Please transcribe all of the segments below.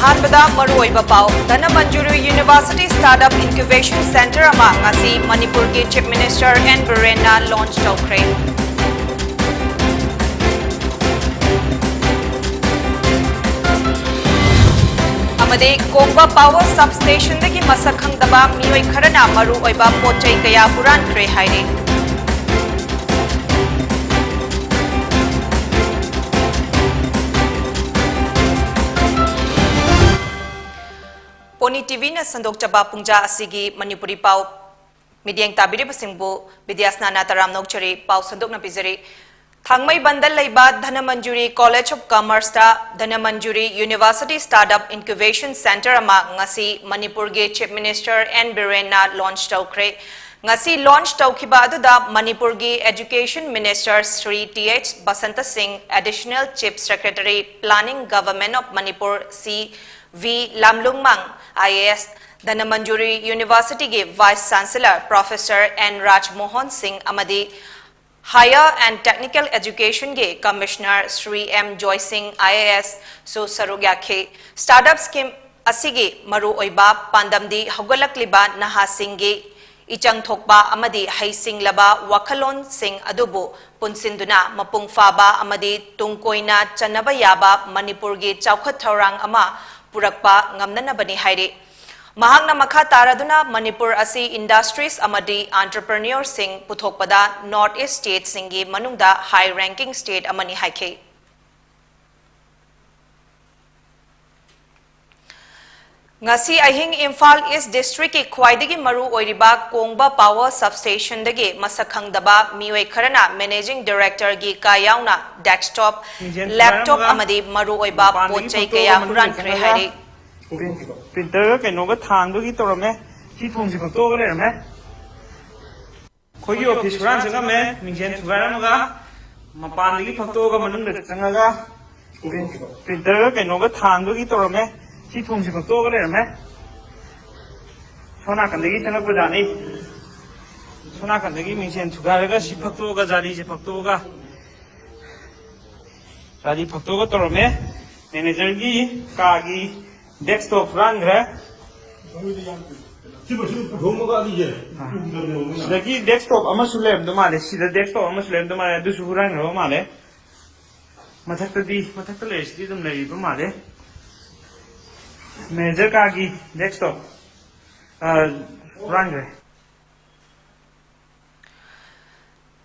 अहानबदा मरुओइबा पाव Dhanamanjuri university startup incubation centre अमा ngasi मणिपुर के चीफ मिनिस्टर एन बिरेनना लॉन्च तौखरे अमदे कोंबा पावर सब स्टेशन दगी मसक खंगदबा मियोय खरना मरुओइबा पोचै कया हुरानख्रे हाइरे पोनी टीवी ने संदोक चबा पुंजा असिगी मणिपुरी पाव मीडियंग ताबिरे बसिंगबो विद्यासना नाताराम नोकचरी पाव संदोक न पिजरी थांगमई बंदल लेबा धनमंजुरी कॉलेज ऑफ कॉमर्स ता Dhanamanjuri university startup incubation centre अमा ngasi मणिपुर के चीफ मिनिस्टर एन बिरेनना लॉन्च तौखरे ngasi लॉन्च तौखिबा अदुदा मणिपुर की education minister Shri TH Basanta Singh additional chief secretary planning government of Manipur C V Lamlungmang IAS Dhanamanjuri university के vice chancellor professor N Rajmohan Singh अमदी हायर एंड टेक्निकल एजुकेशन के commissioner Shri M Joy Singh IAS सो सरुग्याखे स्टार्टअप स्कीम असिगे मरु ओइबा पांदमदी हौगलकलिबा नहासिंगे इचंग थोकबा अमदी हैसिंगलबा वखलोन सिंह अदुबु पुनसिंदुना मपुंग फाबा अमदी तुंगकोइना चनबा याबा मणिपुर के चौखत थौरांग अमा पुरक्पा ngamnanabani haire mahakna makha taraduna manipur asi industries amadi entrepreneur sing puthokpada north east state singi manungda high ranking state amani haike ngasi ahing imphal east district ki khwaidagi maru oiriba kongba power substation dagi masakhangdaba mioi kharana managing director gi kayauna desktop laptop amadi maru oiba pochai kaya huran khre haire printer ke no ga thang do gi torame chi thong ji phakto ga lerame khoi office ran sanga me mingjen thugaram ga mapan gi phakto ga manung da changa ga printer ke no ga thang do gi torame chi thong si phakto ga lerame sona kan degi chana ko jani sona kan degi mingchen thugare ga si phakto ga jari je phakto ga jari phakto ga torame manager gi ka gi desktop run re sida desktop ama sulem do male sida desktop ama sulem do male du su run ro male mathak le sti dum nei do male major का की desktop run रे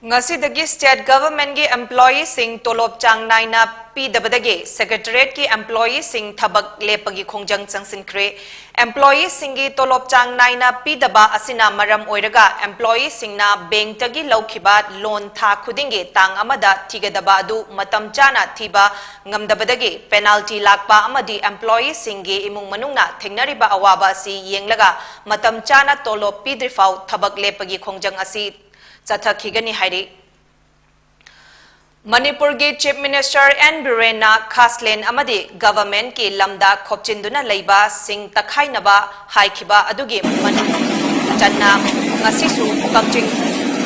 ngasi dagi state government gi employee sing tolop chang naina pidabadagi secretariat ki employee sing thabak lepagi khongjang changsin khre employee sing gi tolop chang naina pidaba asina maram oiraga employee sing na bank tagi laukhiba loan tha khudingi tang amada thigadaba adu matam chana thiba ngamdabadagi penalty lakpa amadi employee sing gi imung manungna thengnariba awaba si yenglaga matam chana tolop pidrifau thabak lepagi khongjang asi Chathakigani Hairi Manipur के chief minister N बिरेनना खासलेन अमदी government के lambda खोपचिंदुना लैबा Singh तखाइनबा हाइखिबा अदुगे Manu चन्ना ngasisu Kakching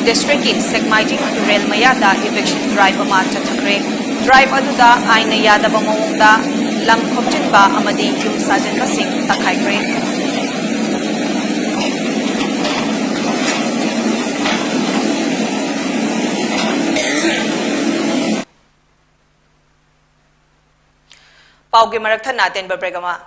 district की सेगमाइटिंग rail मयादा इवेक्शन drive अमा चथखरे drive अदुदा आइना यादबा मवंगदा लम खोपचिनबा अमदी युम साजनबा सिंह तखाइखरे Pauge marakthana natin babregama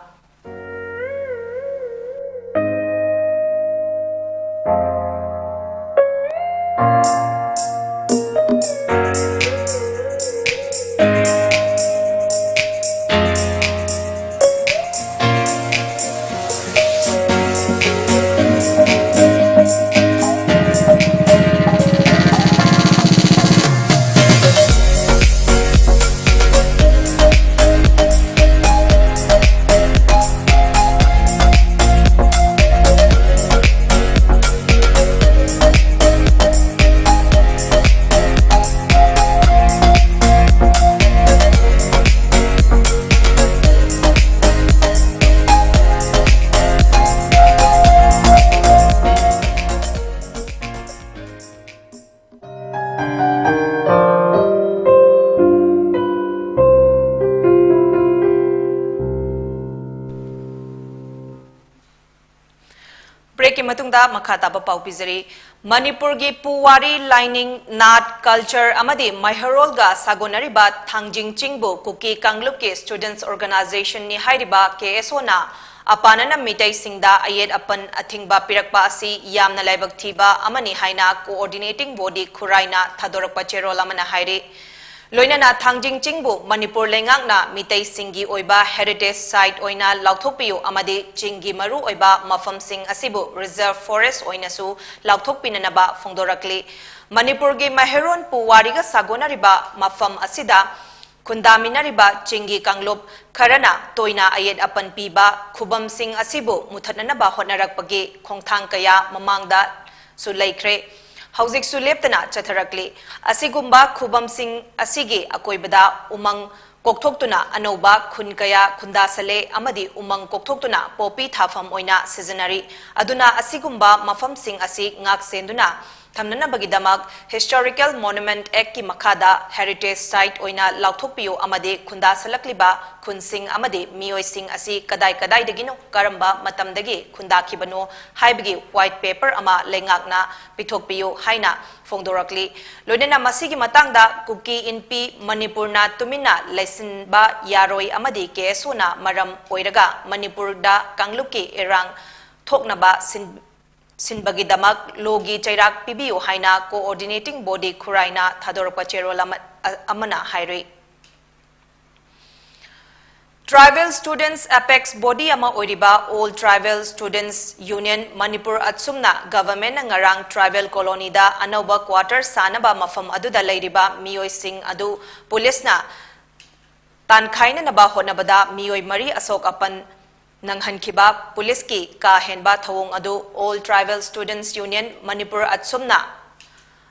matungda makha taba pau pizari Manipur gi puwari lining nat culture amadi Maiharol ga sagonariba thangjing chingbo kuki kanglup ke students organization ni hairiba KSO na apanana mitai singda ayed apan athingba pirakpa asi yamna laibak thiba amani haina coordinating body khuraina thadorakpa cherol amana hairi loinana thangjing chingbu Manipur lengakna mitai singi oiba heritage site oina lauthokpiu amadi chingi maru oiba mafam sing asibu reserve forest oinasu lauthokpinanaba phongdorakli Manipur gi Maheron puwari ga sagonariba mafam asida Kundaminariba chingi kanglop karana toina ayed apan piba khubam sing asibu muthananaba honarakpagi khongthang kaya mamangda sulaikre Haujik suleptana chatharakli asigumba khubam sing asigi akoibada umang kokthoktuna anoba khun kaya khundasale amadi umang kokthoktuna popi thafam oina seasonary aduna asigumba mafam sing asi ngak senduna thamnana bagidamak historical monument act ki makhada heritage site oina lauthokpiyo amade khunda salakliba khunsing amade mioi sing asi kadai kadai dagino karamba matamdagi khunda khibano haibigi white paper ama lengakna pithokpiyo haina phongdorakli loinena masigi matangda kuki inpi manipurna tumina laisinba yaroi amade kesuna maram oiraga manipurda kanglupki erang thoknaba Sinbagi damak logi chairak pibiyo haina coordinating body khuraina thadorpa cherol amana hairi Tribal Students Apex Body ama oiriba All Tribal Students Union Manipur atsumna government ngarang tribal colony da anoba quarter sanaba mafam aduda leiriba mioi sing adu police na tankhaina naba honabada mioi mari asok apan Nanghankiba police ki ka henba thawong adu All Tribal Students Union Manipur atsumna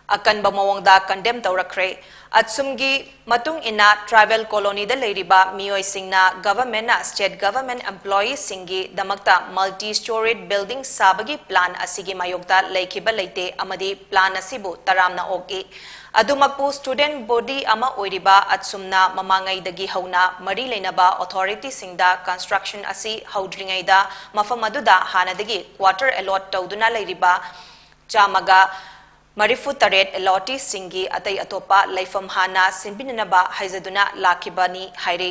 akan ba mawangda condemn tawrakre atsumgi matung ina tribal colony da leiriba mioi singna government na state government employees singi damakta multi storied building sabagi plan asigi mayogda laikhiba leite amadi plan asibu taramna oki Adumakpu student body ama oiriba atsumna mamangai dagi hauna mari leinaba authority singda construction asi haudringai da mafamaduda hana dagi quarter allot tawduna leiriba chamaga marifu taret alloti singi atai atopa laifam hana sinbinanaba haizaduna lakibani hairi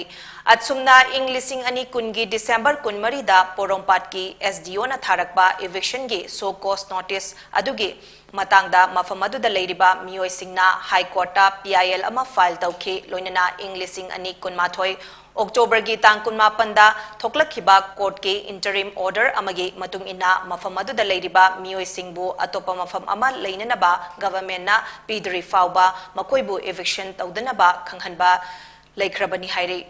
atsumna inglising ani kungi December kunmari da porompat ki SDO na tharakba eviction gi so cost notice adugi matangda mafamadu da leiriba mioi singna high court ta PIL ama file tawkhi loinana inglising ani kunmathoi October gi tang kunmapan da thoklakhiba court ke interim order amagi matung ina mafamadu da leiriba mioi singbu atopa mafam ama leinanaba government na pidri fauba makoibu eviction tawdanaba khanghanba laikhrabani hairi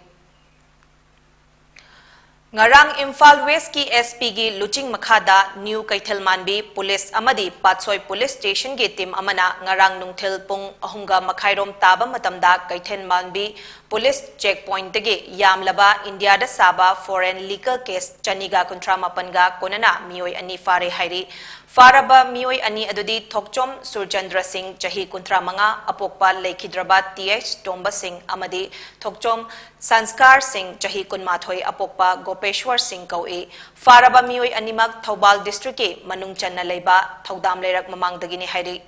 Ngarang Imphal West ki SP gi Luching Makhada New Kaithal Manbi Police Amadi Patsoi Police Station gi team amana ngarang nungthil pung ahunga makhairom taba matamda Kaithal Manbi Police checkpoint tege yamlaba India da saba foreign liquor case chaniga kontra mapanga konana mioi ani fare hairi Faraba mioi ani adudi Thokchom Surchandra Singh chahi kuntra manga apokpa Lekhidrabad TH Tomba Singh amadi Thokchom Sanskar Singh chahi kunmathoi apokpa Gopeshwar Singh kaue Faraba mioi animak Thobal district ke manung channa leiba thodam lerak mamangdagini hairi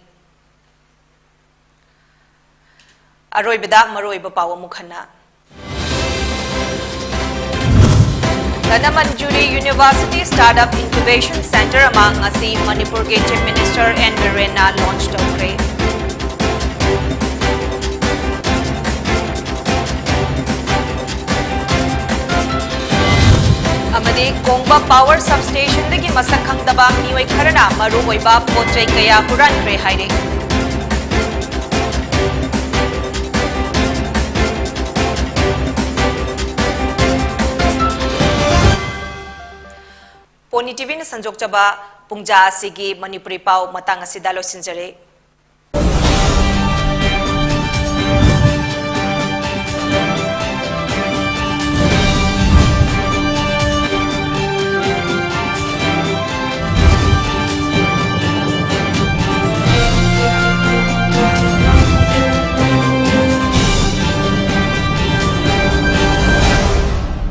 Aroibada maroiba pawa mukhana Manipuri University Startup Incubation Center among Asi Manipur ke Chief Minister N. Virena launched tawkre. Amadi Kongba Power Substation dagi masakhang daba mioi kharana maru oiba pochai kaya huran kre haire. Poni TV na sanjok chaba pungja asigi Manipuri pau matang asida losinjare.